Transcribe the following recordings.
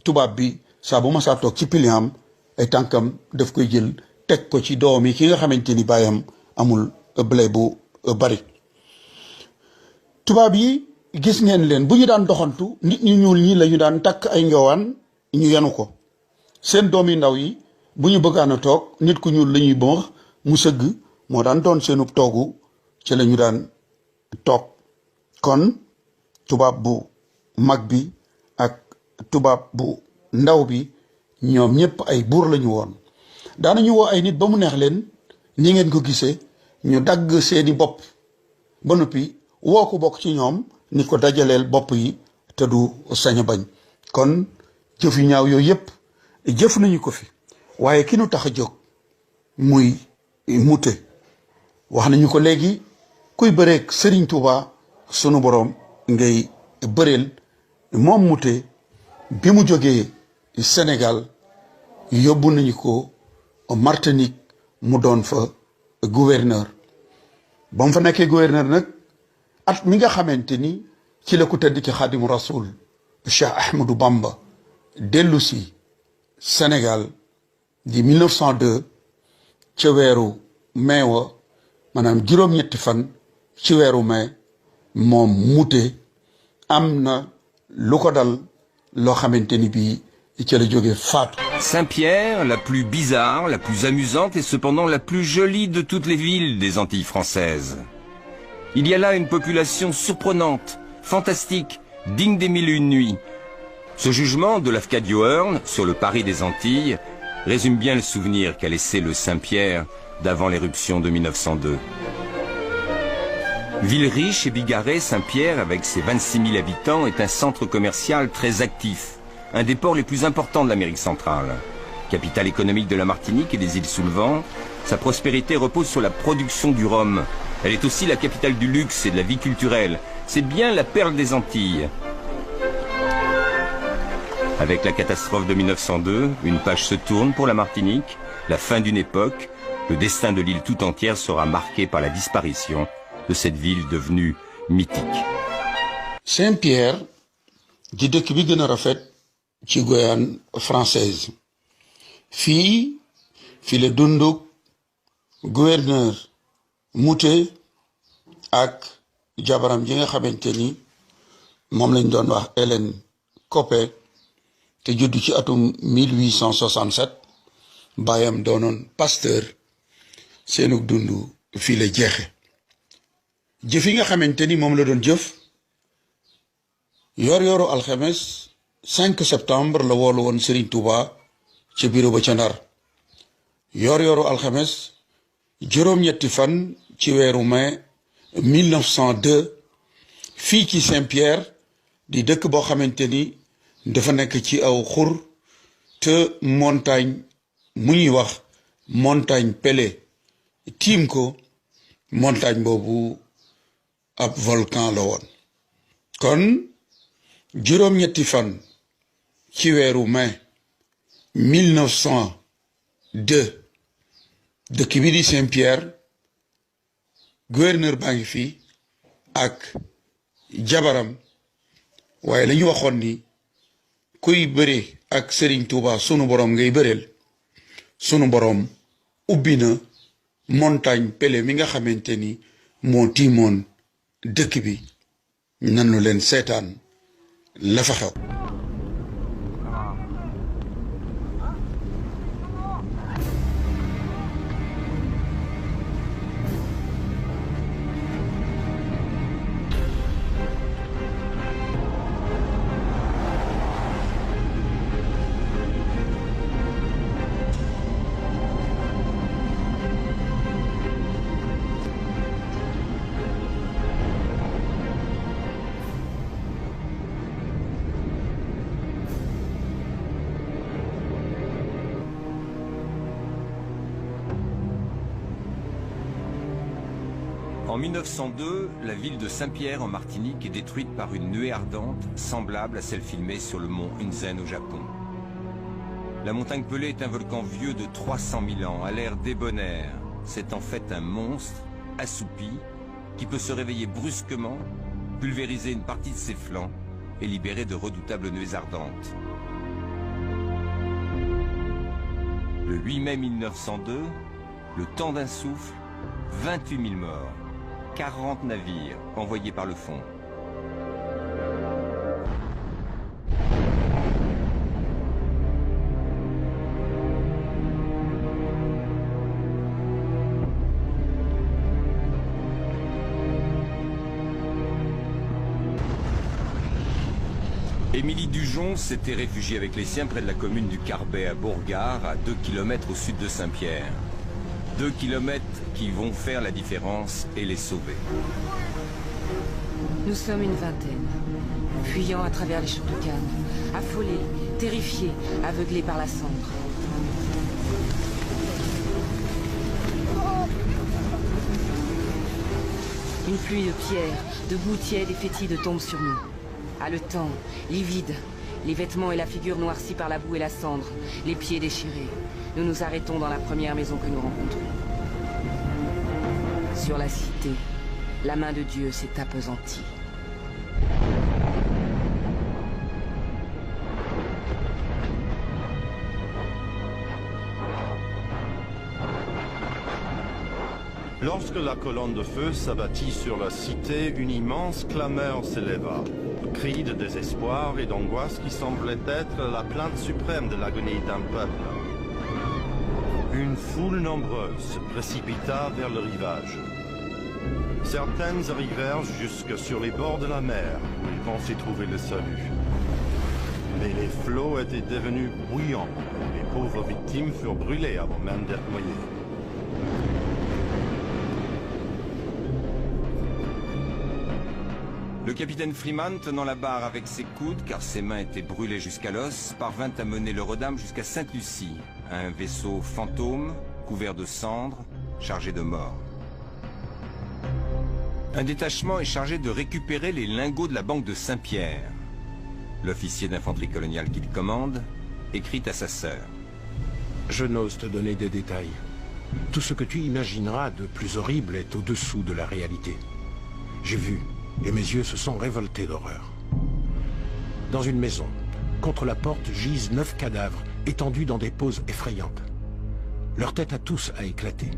tubaab bi saa bu ma saa toog ci piliam ay tànkam daf koy jël teg ko ci doom yi ki nga xamante ni baayam amul blé bu bari. tubaab yi gis ngeen leen bu ñu daan doxantu nit ñu ñuul ñi lañu daan takk ay njowaan ñu yenu ko seen doom yi ndaw yi bu ñu bëggaan a toog nit ku ñuul la ñuy bëmax mu sëgg moo daan doon seenu toogu ci la ñu daan toog. kon tubaab bu mag bi ak tubaab bu ndaw bi ñoom ñëpp ay buur lañu woon daanañu woo ay nit ba mu neex leen ni ngeen ko gisee ñu dagg seeni bopp ba noppi woo ko bokk ci ñoom ni ko dajaleel bopp yi te du sañ a bañ. kon jëf yu ñaaw yooyu yëpp jëf nañu ko fi waaye ki nu tax a jóg muy Mouté wax nañu ko léegi kuy bëreeg Serigne Touba sunu borom ngay bëreel. moom Mouté bi mu jógee Sénégal yóbbu nañu ko Martinique mu doon fa gouverneur ba mu fa nekkee gouverneur nag at mi nga xamante ni ci la ku tedd ki Xaadimu Rasul Cheikh Ahmadou Bamba dellu si Sénégal di 1902 ca weeru mai wa maanaam juróom-ñetti fan ci weeru mai moom Mouté am na lu ko dal loo xamante ni bii ci la jóge faatu. Saint-Pierre, la plus bizarre, la plus amusante et cependant la plus jolie de toutes les villes des Antilles françaises. Il y a là une population surprenante, fantastique, digne des mille et une nuits. Ce jugement de Lafcadio Hearn sur le Paris des Antilles résume bien le souvenir qu'a laissé le Saint-Pierre d'avant l'éruption de 1902. Ville riche et bigarrée, Saint-Pierre, avec ses 26 000 habitants, est un centre commercial très actif, un des ports les plus importants de l'Amérique centrale. Capitale économique de la Martinique et des îles sous le vent, sa prospérité repose sur la production du rhum. Elle est aussi la capitale du luxe et de la vie culturelle. C'est bien la perle des Antilles. Avec la catastrophe de 1902, une page se tourne pour la Martinique, la fin d'une époque. Le destin de l'île tout entière sera marqué par la disparition de cette ville devenue mythique. Saint-Pierre di dëkk bi gën a rafet ci Guyane française fii la dunduk gouverneur Mouté ak jabaram ji nga xamante ni moom lañ doon wax Hélène Copé te judd ci atum 1867 baayam doonoon pasteur seenug dund fii la jeexe jëf yi nga xamante ni moom la doon jëf yor-yoru alxames 5 septembre la woolu woon Serigne Touba ca bureau ba ca Ndar yor-yoru alxames juróom-ñetti fan ci weeru mai 1902 fii ci Saint-Pierre di dëkk boo xamante ni dafa nekk ci aw xur te montagne mu ñuy wax montagne Pelée tiim ko montagne boobu ab volcan la woon kon juróom-ñetti fan ci weeru mai 1902 dëkk bi di Saint-Pierre gouverneur baa ngi fii ak jabaram waaye la ñu waxoon ni kuy bëre ak Serigne Touba sunu borom ngay bëreel sunu borom ubbi na montagne Pelée mi nga xamante ni moo tiimoon dëkk bi nanu leen seetaan la fa xew. En 1902, la ville de Saint-Pierre en Martinique est détruite par une nuée ardente semblable à celle filmée sur le mont Hunzen au Japon. La montagne Pelée est un volcan vieux de 300 000 ans, à l'air débonnaire. C'est en fait un monstre assoupi qui peut se réveiller brusquement, pulvériser une partie de ses flancs et libérer de redoutables nuées ardentes. Le 8 mai 1902, le temps d'un souffle, 28 000 morts, 40 navires envoyés par le fond. Émilie Dujon s'était réfugiée avec les siens près de la commune du Carbet à Bourgard, à 2 km au sud de Saint-Pierre. 2 km qui vont faire la différence et les sauver. Nous sommes une vingtaine, fuyant à travers les champs de canne, affolés, terrifiés, aveuglés par la cendre. Une pluie de pierres, de boue tiède et fétide tombe sur nous. Haletants, livides, les vêtements et la figure noircis par la boue et la cendre, les pieds déchirés. Nous nous arrêtons dans la première maison que nous rencontrons. Sur la cité, la main de Dieu s'est appesantie. Lorsque la colonne de feu s'abattit sur la cité, une immense clameur s'éleva. Cri de désespoir et d'angoisse qui semblait être la plainte suprême de l'agonie d'un peuple. Une foule nombreuse se précipita vers le rivage. Certaines arrivèrent jusque sur les bords de la mer, où ils pensaient trouver le salut. Mais les flots étaient devenus bouillants, et les pauvres victimes furent brûlées avant même d'être noyées. Le capitaine Freeman, tenant la barre avec ses coudes, car ses mains étaient brûlées jusqu'à l'os, parvint à mener le Rodam jusqu'à Sainte-Lucie, un vaisseau fantôme, couvert de cendres, chargé de morts. Un détachement est chargé de récupérer les lingots de la banque de Saint-Pierre. L'officier d'infanterie coloniale qu'il commande écrit à sa sœur. Je n'ose te donner des détails. Tout ce que tu imagineras de plus horrible est au-dessous de la réalité. J'ai vu, et mes yeux se sont révoltés d'horreur. Dans une maison, contre la porte gisent 9 cadavres, étendus dans des poses effrayantes. Leur tête à tous a éclaté.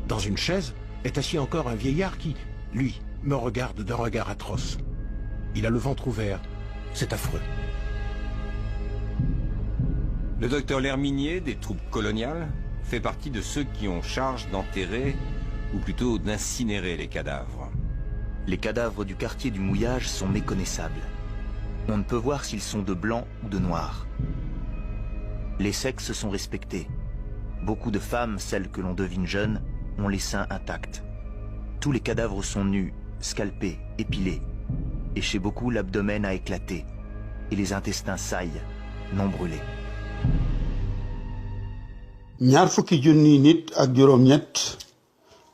Dans une chaise est assis encore un vieillard qui, lui, me regarde d'un regard atroce. Il a le ventre ouvert, c'est affreux. Le docteur L'Herminier, des troupes coloniales, fait partie de ceux qui ont charge d'enterrer, ou plutôt d'incinérer les cadavres. Les cadavres du quartier du Mouillage sont méconnaissables. On ne peut voir s'ils sont de blanc ou de noir. Les sexes sont respectés. Beaucoup de femmes, celles que l'on devine jeunes, ont les seins intacts. Tous les cadavres sont nus, scalpés, épilés. Et chez beaucoup, l'abdomen a éclaté. Et les intestins saillent, non brûlés. ñaar fukki junni nit ak juróom ñett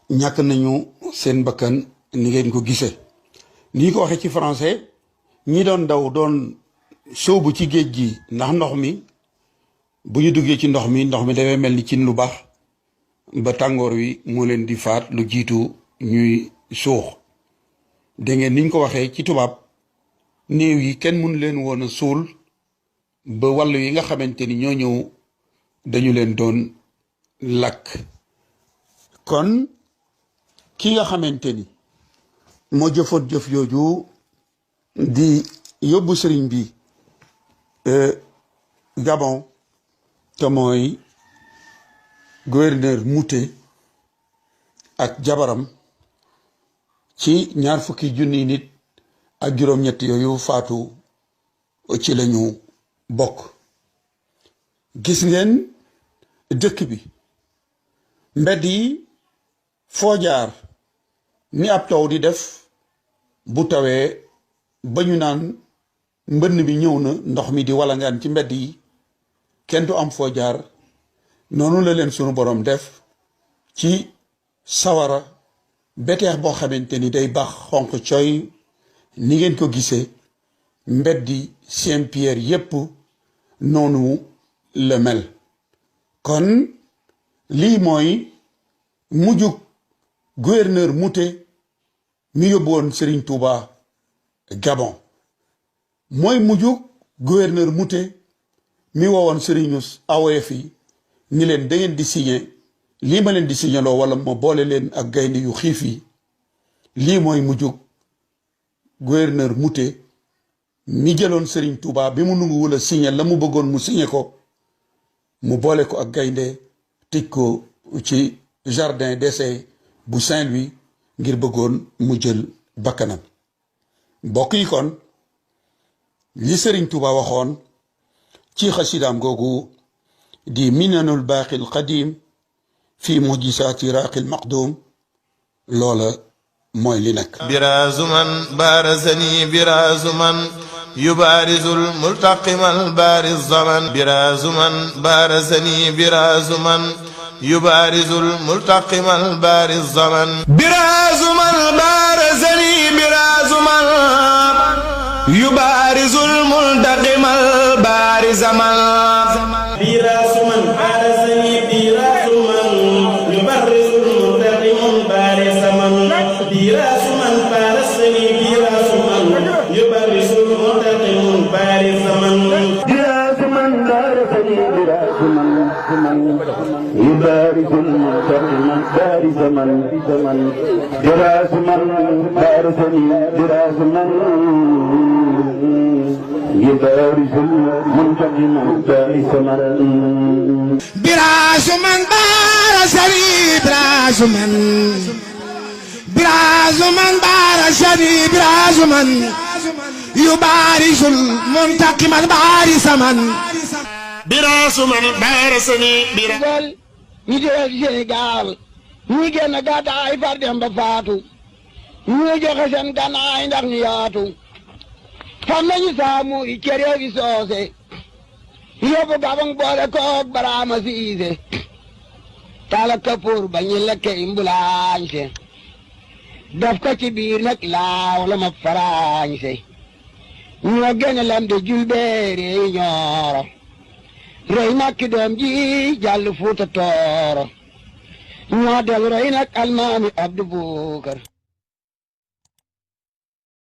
ñàkk nañu seen bakkan ni ngeen ko gisee ni ko waxee ci français ñi doon daw doon sóobu ci géej gi ndax ndox mi bu ñu duggee ci ndox mi dafay mel ni cin lu baax ba tàngoor wi moo leen di faat lu jiitu ñuy suux dégg ngeen niñ ko waxee ci tubaab néew yi kenn mun leen woon a suul ba wàllu yi nga xamante ni ñoo ñëw dañu leen doon lakk kon ki nga xamante ni moo jëfoon jëf jooju di yóbbu sëriñ bi Gabon te mooy gouverneur Moutet ak jabaram ci ñaar fukki junni nit ak juróom-ñett yooyu faatu ci lañu bokk gis ngeen dëkk bi mbedd yi foo jaar ni ab taw di def bu tawee ba ñu naan mbënn bi ñëw na ndox mi di walangaan ci mbedd yi kenn du am foo jaar noonu la leen sunu borom def ci sawara beteex boo xamante ni day bax xonq coy ni ngeen ko gisee mbeddi Saint-Pierre yépp noonu la mel kon lii mooy mujjug gouverneur Moutet mi yóbbu woon Serigne Touba Gabon mooy mujjug gouverneur Moutet mi woowoon Serigne AOF yi ni leen da ngeen di signé lii ma leen di signaloo wala ma boole leen ak gaynde yu xiif yi lii mooy mujjug gouverneur Mouté mi jëloon Serigne Touba bi mu nanguwul a signé la mu bëggoon mu signé ko mu boole ko ak gaynde tëj ko ci jardin d'essai bu Saint-Louis ngir bëggoon mu jël bakkanam mbokk yi kon li Serigne Touba waxoon ci xasidaam googu di minanul baaqil qadim fi mujisaati raaqil maqdum loola mooy li nekk birazuman barazani birazuman yubarizul multaqimal bariz zaman birazuman barazani birazuman yubarizul multaqimal bariz zaman birazuman barazani birazuman yubarizul multaqimal bariz zaman birazuman barazani birazuman yubarizul multaqimal bariz zaman birazuman barazani birazuman yubarizul multaqimal bariz zaman birazuman barazani birazuman يبارز المنتقم بارز من براز من بارزني براز من يبارز المنتقم بارز من براز من بارزني براز من براز من بارزني براز من يبارز المنتقم بارز من biraasu man baarasani biraal ñi dee Sénégal ñi génn gàddaay far dem ba faatu ñi joxe seen gànnaay ndax ñu yaatu fam nañu saamu i cere wi soose yóbbu Gabang boole koog Baraama Siise tala kapoor ba ñu lekke imbulaañse daf ko ci biir nag laaw la ma faraañse ñoo génn lam de julbeere ñooro rey nag ki doom ji jàll Fuuta Tooro ñoo del rey nag almaami Abdu Bukar